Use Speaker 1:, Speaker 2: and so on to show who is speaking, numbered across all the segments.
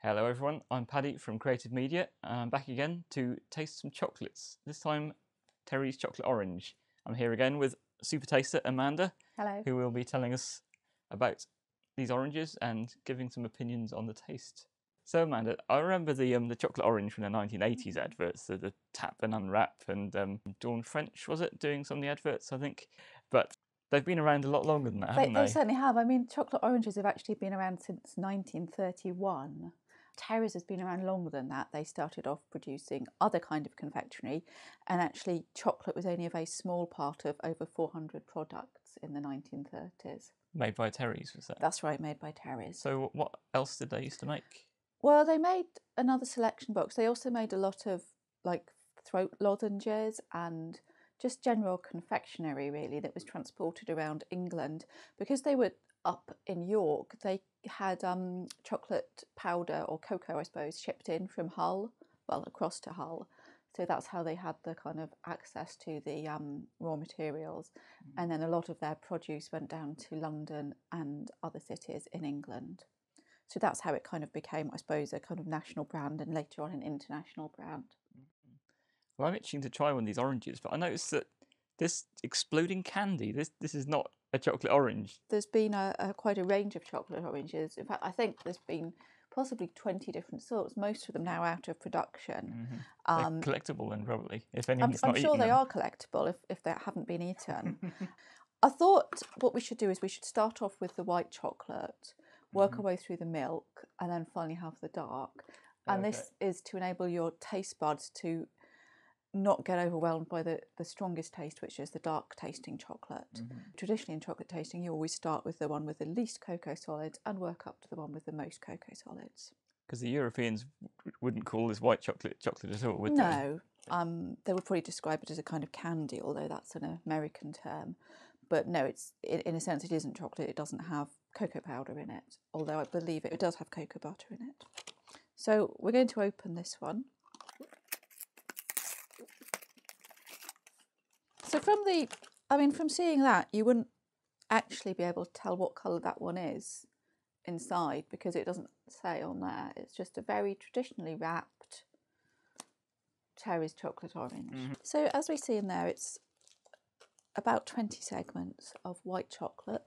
Speaker 1: Hello everyone, I'm Paddy from Creative Media and I'm back again to taste some chocolates. This time Terry's Chocolate Orange. I'm here again with super taster Amanda.
Speaker 2: Hello.
Speaker 1: Who will be telling us about these oranges and giving some opinions on the taste. So Amanda, I remember the chocolate orange from the 1980s adverts, the tap and unwrap, and Dawn French, was it, doing some of the adverts, I think. But they've been around a lot longer than that, haven't they?
Speaker 2: They certainly have. I mean, chocolate oranges have actually been around since 1931. Terry's has been around longer than that. They started off producing other kind of confectionery, and actually chocolate was only a very small part of over 400 products in the 1930s.
Speaker 1: Made by Terry's, was that?
Speaker 2: That's right, made by Terry's.
Speaker 1: So what else did they used to make?
Speaker 2: Well, they made another selection box. They also made a lot of like throat lozenges and just general confectionery, really, that was transported around England. Because they were up in York, they had chocolate powder or cocoa, I suppose, shipped in from Hull, well, across to Hull. So that's how they had the kind of access to the raw materials. And then a lot of their produce went down to London and other cities in England. So that's how it kind of became, I suppose, a kind of national brand and later on an international brand.
Speaker 1: Well, I'm itching to try one of these oranges, but I noticed that this exploding candy, this is not a chocolate orange.
Speaker 2: There's been quite a range of chocolate oranges. In fact, I think there's been possibly 20 different sorts, most of them now out of production.
Speaker 1: Mm-hmm. They're collectible then, probably, if anyone's
Speaker 2: I'm
Speaker 1: not
Speaker 2: sure
Speaker 1: eaten
Speaker 2: they
Speaker 1: them.
Speaker 2: are collectible if they haven't been eaten. I thought what we should do is we should start off with the white chocolate, work our way through the milk, and then finally have the dark. And this is to enable your taste buds to not get overwhelmed by the strongest taste, which is the dark tasting chocolate. Traditionally in chocolate tasting, you always start with the one with the least cocoa solids and work up to the one with the most cocoa solids.
Speaker 1: Because the Europeans wouldn't call this white chocolate at all, would they?
Speaker 2: No, they would probably describe it as a kind of candy, although that's an American term. But no, it's in a sense it isn't chocolate. It doesn't have cocoa powder in it, although I believe it does have cocoa butter in it. So we're going to open this one. So from seeing that, you wouldn't actually be able to tell what colour that one is inside because it doesn't say on there. It's just a very traditionally wrapped Terry's chocolate orange. So as we see in there, it's about 20 segments of white chocolate.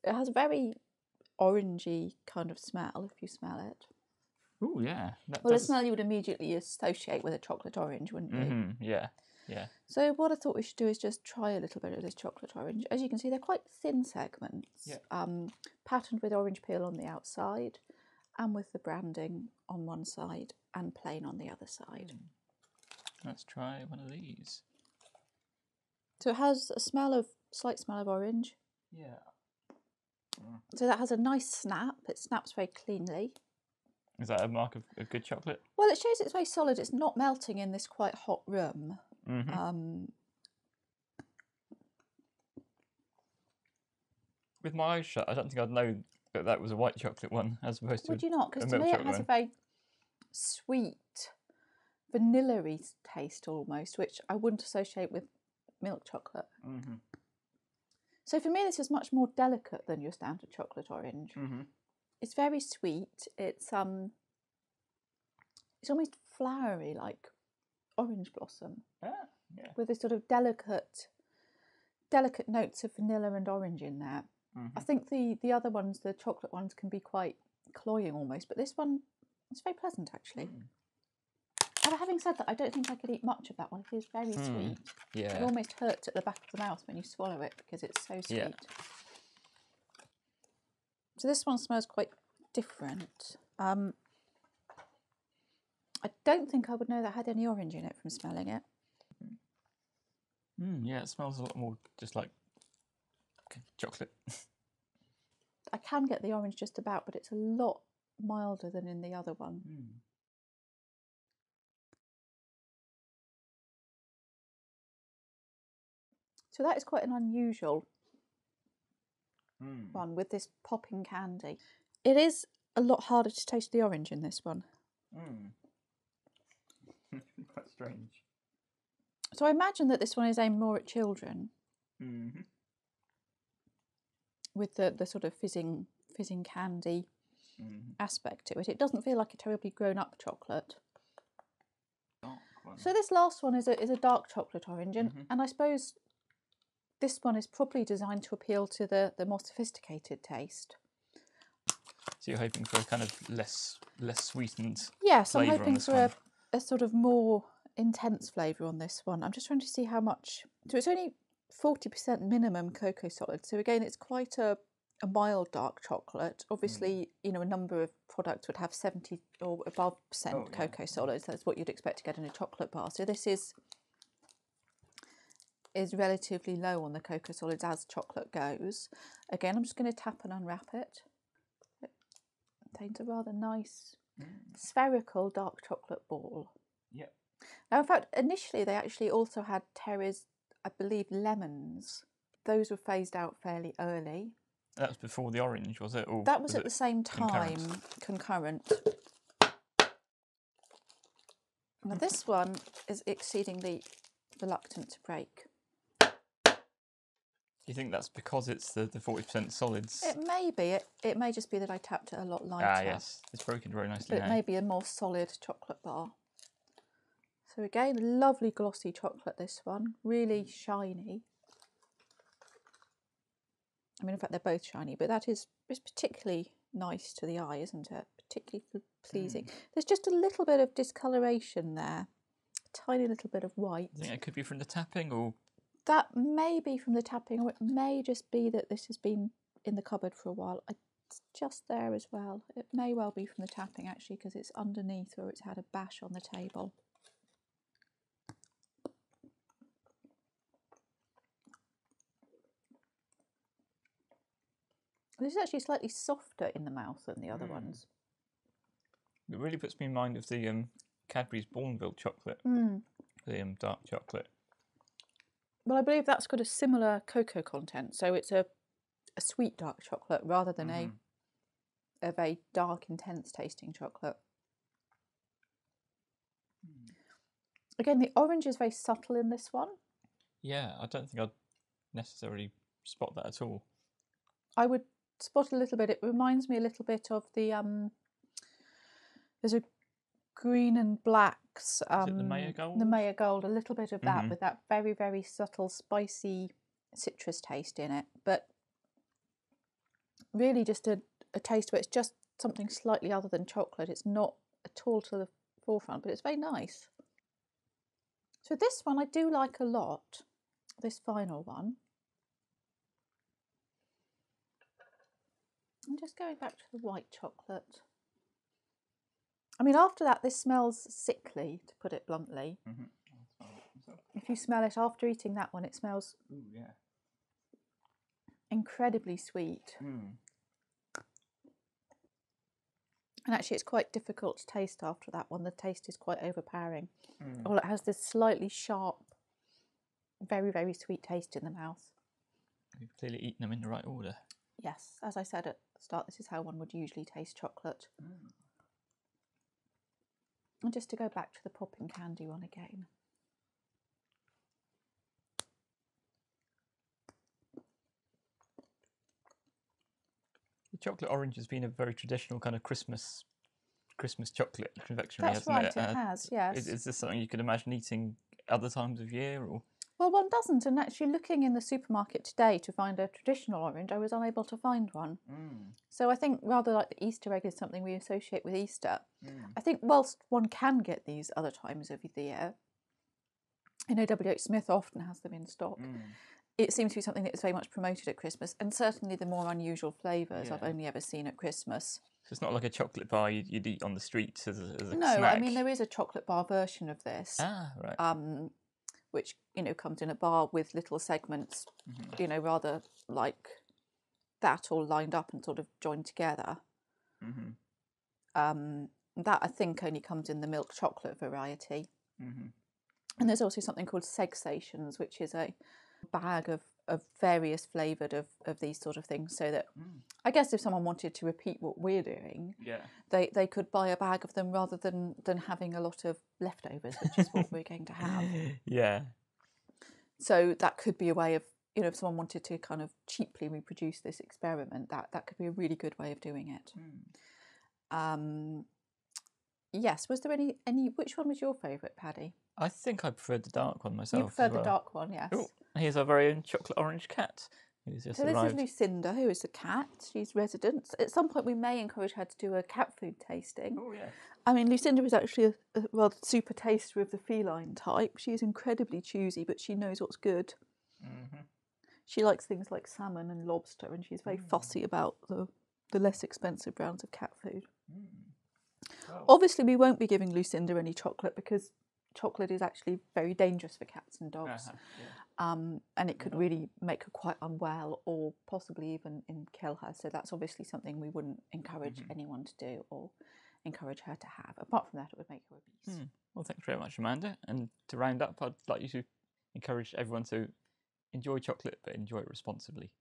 Speaker 2: It has a very orangey kind of smell if you smell it.
Speaker 1: Oh yeah.
Speaker 2: Well, a smell you would immediately associate with a chocolate orange, wouldn't you?
Speaker 1: Yeah, yeah.
Speaker 2: So what I thought we should do is just try a little bit of this chocolate orange. As you can see, they're quite thin segments, patterned with orange peel on the outside and with the branding on one side and plain on the other side.
Speaker 1: Let's try one of these.
Speaker 2: So it has a slight smell of orange.
Speaker 1: Yeah.
Speaker 2: So that has a nice snap. It snaps very cleanly.
Speaker 1: Is that a mark of a good chocolate?
Speaker 2: Well, it shows it's very solid. It's not melting in this quite hot room.
Speaker 1: With my eyes shut, I don't think I'd know that that was a white chocolate one as opposed to
Speaker 2: Would you not? Because
Speaker 1: a
Speaker 2: to
Speaker 1: milk
Speaker 2: me it
Speaker 1: chocolate
Speaker 2: has
Speaker 1: one.
Speaker 2: a very sweet, vanilla-y taste almost, which I wouldn't associate with milk chocolate. So for me, this is much more delicate than your standard chocolate orange. It's very sweet. It's almost flowery, like orange blossom, with this sort of delicate notes of vanilla and orange in there. I think the other ones, the chocolate ones, can be quite cloying almost, but this one is very pleasant actually. And having said that, I don't think I could eat much of that one. It is very sweet.
Speaker 1: Yeah.
Speaker 2: It almost hurts at the back of the mouth when you swallow it because it's so sweet.
Speaker 1: Yeah.
Speaker 2: So this one smells quite different. I don't think I would know that had any orange in it from smelling it.
Speaker 1: Yeah, it smells a lot more just like chocolate.
Speaker 2: I can get the orange just about, but it's a lot milder than in the other one. So that is quite an unusual one with this popping candy. It is a lot harder to taste the orange in this one.
Speaker 1: Quite strange.
Speaker 2: So I imagine that this one is aimed more at children. With the sort of fizzing candy aspect to it. It doesn't feel like a terribly grown-up chocolate.
Speaker 1: Dark one.
Speaker 2: So this last one is a dark chocolate orange, and I suppose this one is probably designed to appeal to the more sophisticated taste.
Speaker 1: So you're hoping for a kind of less sweetened
Speaker 2: Yes, I'm
Speaker 1: flavour on
Speaker 2: hoping
Speaker 1: this
Speaker 2: for
Speaker 1: one.
Speaker 2: a sort of more intense flavour on this one. I'm just trying to see how much. So it's only 40% minimum cocoa solid. So again, it's quite a mild dark chocolate. Obviously, you know, a number of products would have 70 or above percent cocoa solids. That's what you'd expect to get in a chocolate bar. So this is relatively low on the cocoa solids as chocolate goes. Again, I'm just going to tap and unwrap it. It contains a rather nice spherical dark chocolate ball.
Speaker 1: Yep.
Speaker 2: Now, in fact, initially they actually also had Terry's, I believe, lemons. Those were phased out fairly early.
Speaker 1: That was before the orange, was it? Or
Speaker 2: that was at the same time, concurrent. Now this one is exceedingly reluctant to break.
Speaker 1: Do you think that's because it's the 40% solids?
Speaker 2: It may be. It may just be that I tapped it a lot lighter.
Speaker 1: Ah, yes. It's broken very nicely
Speaker 2: But
Speaker 1: now.
Speaker 2: it may be a more solid chocolate bar. So again, lovely glossy chocolate, this one. Really shiny. I mean, in fact, they're both shiny, but that is particularly nice to the eye, isn't it? Particularly pleasing. There's just a little bit of discoloration there. A tiny little bit of white.
Speaker 1: Do you think it could be from the tapping, or...?
Speaker 2: That may be from the tapping, or it may just be that this has been in the cupboard for a while. It's just there as well. It may well be from the tapping, actually, because it's underneath or it's had a bash on the table. This is actually slightly softer in the mouth than the other ones.
Speaker 1: It really puts me in mind of the Cadbury's Bourneville chocolate, the dark chocolate.
Speaker 2: Well, I believe that's got a similar cocoa content, so it's a sweet dark chocolate rather than a very dark, intense tasting chocolate. Again, the orange is very subtle in this one.
Speaker 1: Yeah, I don't think I'd necessarily spot that at all.
Speaker 2: I would spot a little bit. It reminds me a little bit of the there's a green and blacks.
Speaker 1: Is it the Mayer Gold?
Speaker 2: The Mayer Gold, a little bit of that with that very, very subtle, spicy citrus taste in it. But really just a taste where it's just something slightly other than chocolate. It's not at all to the forefront, but it's very nice. So this one I do like a lot, this final one. I'm just going back to the white chocolate. I mean, after that, this smells sickly, to put it bluntly. If you smell it after eating that one, it smells incredibly sweet. And actually, it's quite difficult to taste after that one. The taste is quite overpowering. Well, it has this slightly sharp, very, very sweet taste in the mouth.
Speaker 1: You've clearly eaten them in the right order.
Speaker 2: Yes, as I said at the start, this is how one would usually taste chocolate. And just to go back to the popping candy one again.
Speaker 1: The chocolate orange has been a very traditional kind of Christmas chocolate confectionery,
Speaker 2: That's
Speaker 1: hasn't
Speaker 2: right, it has, yes.
Speaker 1: Is this something you could imagine eating other times of year, or...?
Speaker 2: Well, one doesn't, and actually looking in the supermarket today to find a traditional orange, I was unable to find one. So I think rather like the Easter egg is something we associate with Easter. I think whilst one can get these other times of the year, I know W.H. Smith often has them in stock. It seems to be something that is very much promoted at Christmas, and certainly the more unusual flavours I've only ever seen at Christmas.
Speaker 1: So it's not like a chocolate bar you'd eat on the streets as a
Speaker 2: No,
Speaker 1: snack?
Speaker 2: I mean, there is a chocolate bar version of this.
Speaker 1: Ah, right.
Speaker 2: Which, you know, comes in a bar with little segments, you know, rather like that, all lined up and sort of joined together. That, I think, only comes in the milk chocolate variety. And there's also something called Segsations, which is a bag of various flavoured of these sort of things, so that I guess if someone wanted to repeat what we're doing, they could buy a bag of them rather than having a lot of leftovers, which is what we're going to have.
Speaker 1: Yeah.
Speaker 2: So that could be a way of, you know, if someone wanted to kind of cheaply reproduce this experiment, that could be a really good way of doing it. Yes. Was there any? Which one was your favourite, Paddy?
Speaker 1: I think I preferred the dark one
Speaker 2: You
Speaker 1: myself
Speaker 2: preferred
Speaker 1: as
Speaker 2: the
Speaker 1: well.
Speaker 2: dark one, yes.
Speaker 1: Oh, here's our very own chocolate orange cat who's just
Speaker 2: So this is
Speaker 1: arrived.
Speaker 2: Lucinda, who is the cat. She's resident. At some point, we may encourage her to do a cat food tasting.
Speaker 1: Oh, yes.
Speaker 2: I mean, Lucinda is actually a rather super taster of the feline type. She is incredibly choosy, but she knows what's good.
Speaker 1: Mm-hmm.
Speaker 2: She likes things like salmon and lobster, and she's very fussy about the less expensive brands of cat food.
Speaker 1: Well,
Speaker 2: Obviously, we won't be giving Lucinda any chocolate because chocolate is actually very dangerous for cats and dogs.
Speaker 1: yeah.
Speaker 2: And it could really make her quite unwell or possibly even kill her. So that's obviously something we wouldn't encourage anyone to do or encourage her to have. Apart from that, it would make her obese.
Speaker 1: Well, thanks very much, Amanda. And to round up, I'd like you to encourage everyone to enjoy chocolate, but enjoy it responsibly.